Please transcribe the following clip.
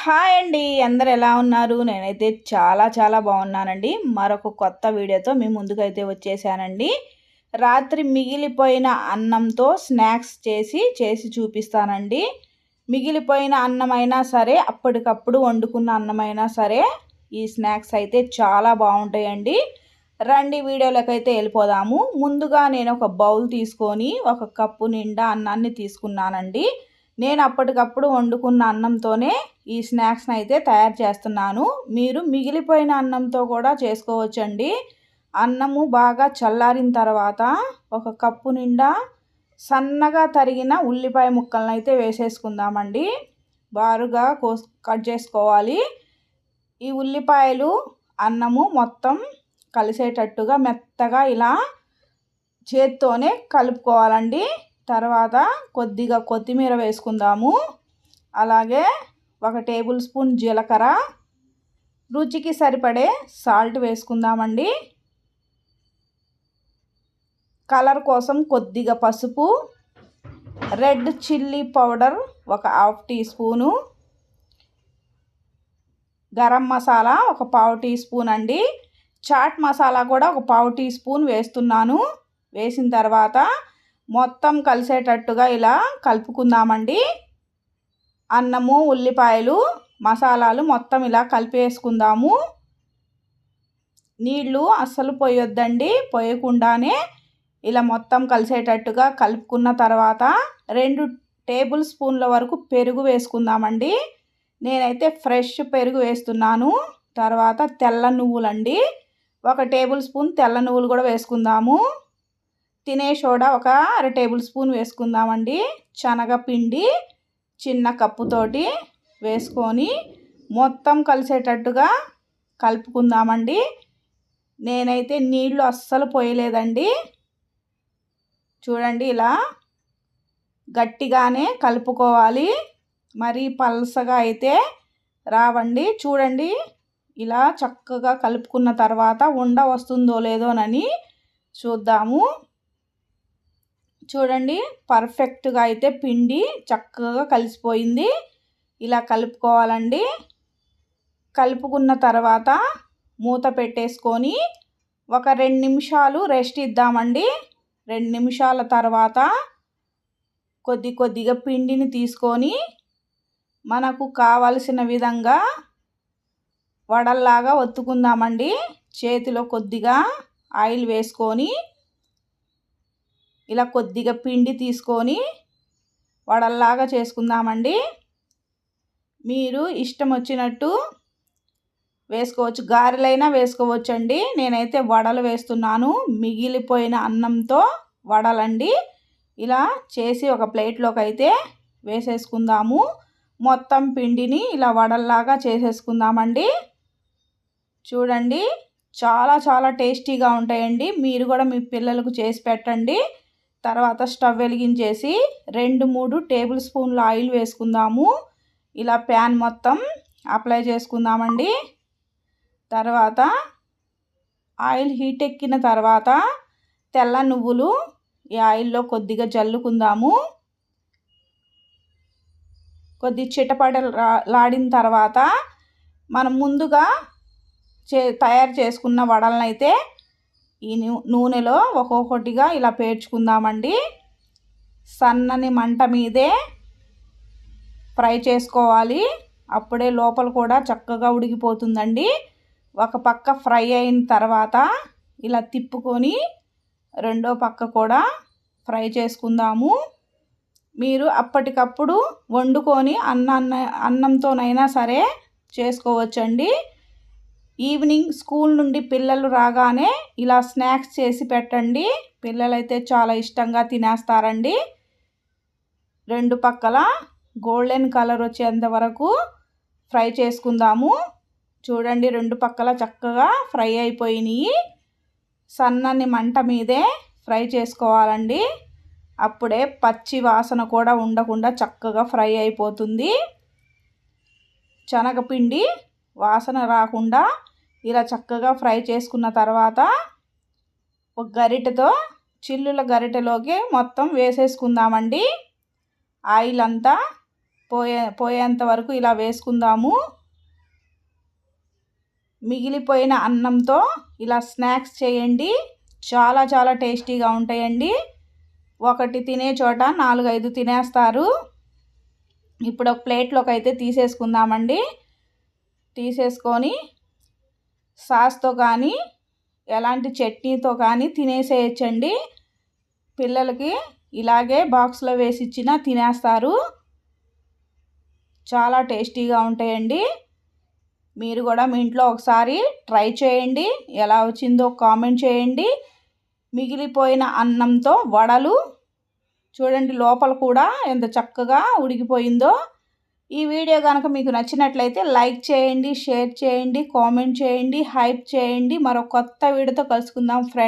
Hi అండి. అందరు ఎలా ఉన్నారు? నేనైతే చాలా బాగున్నానండి. మరొక కొత్త వీడియోతో మీ ముందుకైతే వచ్చేసానండి. రాత్రి మిగిలిపోయిన అన్నంతో స్నాక్స్ చేసి చూపిస్తానండి. మిగిలిపోయిన అన్నమైనా సరే, అప్పటికప్పుడు వండుకున్న అన్నమైనా సరే, ఈ స్నాక్స్ అయితే చాలా బాగుంటాయండి. రండి వీడియోలోకైతే వెళ్ళిపోదాము. ముందుగా నేను ఒక బౌల్ తీసుకొని ఒక కప్పు నిండా అన్నాన్ని తీసుకున్నానండి. నేను అప్పటికప్పుడు వండుకున్న అన్నంతోనే ఈ స్నాక్స్ని అయితే తయారు చేస్తున్నాను. మీరు మిగిలిపోయిన అన్నంతో కూడా చేసుకోవచ్చండి. అన్నము బాగా చల్లారిన తర్వాత ఒక కప్పు నిండా సన్నగా తరిగిన ఉల్లిపాయ ముక్కలను అయితే వేసేసుకుందామండి. బారుగా కట్ చేసుకోవాలి. ఈ ఉల్లిపాయలు అన్నము మొత్తం కలిసేటట్టుగా మెత్తగా ఇలా చేత్తోనే కలుపుకోవాలండి. తర్వాత కొద్దిగా కొత్తిమీర వేసుకుందాము. అలాగే 1 టేబుల్ స్పూన్ జీలకర్ర, రుచికి సరిపడే సాల్ట్ వేసుకుందామండి. కలర్ కోసం కొద్దిగా పసుపు, red chilli powder 1/2 teaspoon, garam masala 1/4 teaspoon అండి. చాట్ మసాలా కూడా 1/4 టీ స్పూన్ వేస్తున్నాను. వేసిన తర్వాత మొత్తం కలిసేటట్టుగా ఇలా కలుపుకుందామండి. అన్నము, ఉల్లిపాయలు, మసాలాలు మొత్తం ఇలా కలిపేసుకుందాము. నీళ్ళు అస్సలు పోయొద్దండి. పోయకుండానే ఇలా మొత్తం కలిసేటట్టుగా కలుపుకున్న తర్వాత 2 టేబుల్ స్పూన్ల వరకు పెరుగు వేసుకుందామండి. నేనైతే ఫ్రెష్ పెరుగు వేస్తున్నాను. తర్వాత తెల్ల నువ్వులండి, 1 టేబుల్ స్పూన్ తెల్ల నువ్వులు కూడా వేసుకుందాము. తినే సోడా 1/2 టేబుల్ స్పూన్ వేసుకుందామండి. శనగపిండి చిన్న కప్పుతోటి వేసుకొని మొత్తం కలిసేటట్టుగా కలుపుకుందామండి. నేనైతే నీళ్ళు అస్సలు పోయలేదండి. చూడండి, ఇలా గట్టిగానే కలుపుకోవాలి. మరీ పల్సగా అయితే రావండి. చూడండి, ఇలా చక్కగా కలుపుకున్న తర్వాత ఉండ వస్తుందో లేదోనని చూద్దాము. చూడండి, పర్ఫెక్ట్గా అయితే పిండి చక్కగా కలిసిపోయింది. ఇలా కలుపుకోవాలండి. కలుపుకున్న తర్వాత మూత పెట్టేసుకొని ఒక 2 నిమిషాలు రెస్ట్ ఇద్దామండి. 2 నిమిషాల తర్వాత కొద్దిగా పిండిని తీసుకొని మనకు కావలసిన విధంగా వడల్లాగా ఒత్తుకుందామండి. చేతిలో కొద్దిగా ఆయిల్ వేసుకొని ఇలా కొద్దిగా పిండి తీసుకొని వడల్లాగా చేసుకుందామండి. మీరు ఇష్టం వచ్చినట్టు వేసుకోవచ్చు, గారెలైనా వేసుకోవచ్చండి. నేనైతే వడలు వేస్తున్నాను. మిగిలిపోయిన అన్నంతో వడలండి. ఇలా చేసి ఒక ప్లేట్లోకి అయితే వేసేసుకుందాము. మొత్తం పిండిని ఇలా వడల్లాగా చేసేసుకుందామండి. చూడండి, చాలా టేస్టీగా ఉంటాయండి. మీరు కూడా మీ పిల్లలకు చేసి పెట్టండి. తర్వాత స్టవ్ వెలిగించేసి 2-3 టేబుల్ స్పూన్ల ఆయిల్ వేసుకుందాము. ఇలా ప్యాన్ మొత్తం అప్లై చేసుకుందామండి. తర్వాత ఆయిల్ హీట్ ఎక్కిన తర్వాత తెల్ల నువ్వులు ఈ ఆయిల్లో కొద్దిగా జల్లుకుందాము. చిటపటలాడిన తర్వాత మనం ముందుగా తయారు చేసుకున్న వడలను అయితే ఈ నూనెలో ఒక్కొక్కటిగా ఇలా పేర్చుకుందామండి. సన్నని మంట మీదే ఫ్రై చేసుకోవాలి. అప్పుడే లోపల కూడా చక్కగా ఉడికిపోతుందండి. ఒక పక్క ఫ్రై అయిన తర్వాత ఇలా తిప్పుకొని రెండో పక్క కూడా ఫ్రై చేసుకుందాము. మీరు అప్పటికప్పుడు వండుకొని అన్నంతోనైనా సరే చేసుకోవచ్చండి. ఈవినింగ్ స్కూల్ నుండి పిల్లలు రాగానే ఇలా స్నాక్స్ చేసి పెట్టండి. పిల్లలైతే చాలా ఇష్టంగా తినేస్తారండి. 2 పక్కల గోల్డెన్ కలర్ వచ్చేంత వరకు ఫ్రై చేసుకుందాము. చూడండి, 2 పక్కల చక్కగా ఫ్రై అయిపోయినాయి. సన్నని మంట మీదే ఫ్రై చేసుకోవాలండి. అప్పుడే పచ్చి వాసన కూడా ఉండకుండా చక్కగా ఫ్రై అయిపోతుంది. శనగపిండి వాసన రాకుండా ఇలా చక్కగా ఫ్రై చేసుకున్న తర్వాత ఒక గరిటెతో చిల్లుల గరిటెలోకి మొత్తం వేసేసుకుందామండి. ఆయిల్ అంతా పోయేంత వరకు ఇలా వేసుకుందాము. మిగిలిపోయిన అన్నంతో ఇలా స్నాక్స్ చేయండి. చాలా చాలా టేస్టీగా ఉంటాయండి. ఒకటి తినే చోట 4-5 తినేస్తారు. ఇప్పుడు ఒక ప్లేట్లోకి అయితే తీసేసుకుందామండి. తీసేసుకొని సాస్తో కానీ ఎలాంటి చట్నీతో కానీ తినేసేయచ్చండి. పిల్లలకి ఇలాగే బాక్స్లో వేసి ఇచ్చినా తినేస్తారు. చాలా టేస్టీగా ఉంటాయండి. మీరు కూడా మీ ఇంట్లో ఒకసారి ట్రై చేయండి. ఎలా వచ్చిందో కామెంట్ చేయండి. మిగిలిపోయిన అన్నంతో వడలు చూడండి, లోపల కూడా ఎంత చక్కగా ఉడికిపోయిందో. ఈ వీడియో కనుక మీకు నచ్చినట్లయితే లైక్ చేయండి, షేర్ చేయండి, కామెంట్ చేయండి, హైప్ చేయండి. మరో కొత్త వీడియోతో కలుసుకుందాం ఫ్రెండ్స్.